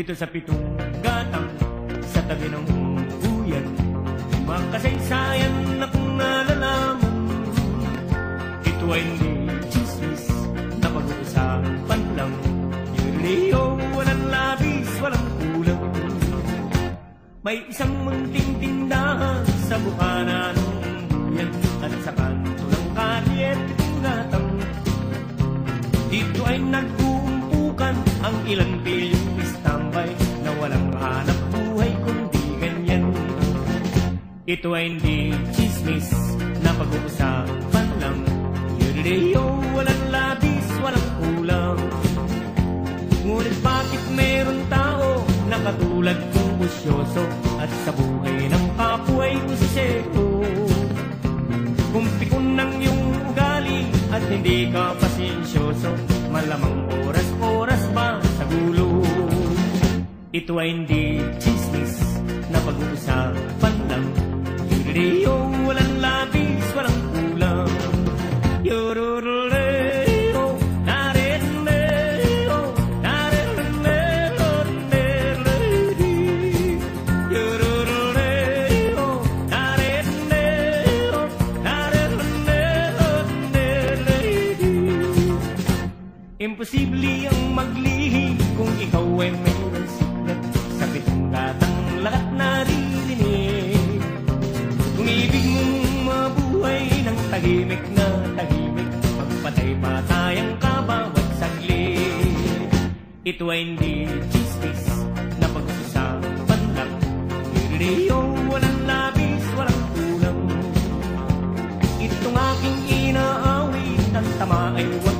dito sa pitong gatang sa tabi ng buyan. Makasaysayan na kung nalalaman, ito ay hindi chismis na pag-uusapan lang. Yurleo, walang labis, walang kulang. May isang munting tindahan sa bukana ng buyan at sa kanto ng kalye pitong gatang. Dito ay nag-uumpukan ang ilang pilyong istambay na walang hanap buhay kundi ganyan. Ito ay hindi chismis na pag-uusapan lang. Yurleo, walang labis, walang kulang. Ngunit bakit meron tao na katulad kong busyoso at sa buhay ng kapwa ay usisero? Kung pikon ng iyong ugali at hindi ka pasensyoso, malamang oras-oras ba sa gulo? Ito ay hindi chismis na pag-uusapan lang. Yurleo, walang labis, walang kulang. Yororoleo, nareleo, nareleo, nereleo. Yororoleo, nareleo, nareleo, nereleo. Imposible ang maglihi kung ikaw ay mayroong sikret sa pitong gatang lahat naririnig. Kung ibig mong mabuhay ng tahimik na tahimik, magpatay-patay ang kabawat saglit. Ito ay hindi chismis na pag-uusapan lang. Yurleo, walang labis, walang kulang. Itong aking inaawit, ang tama ay wag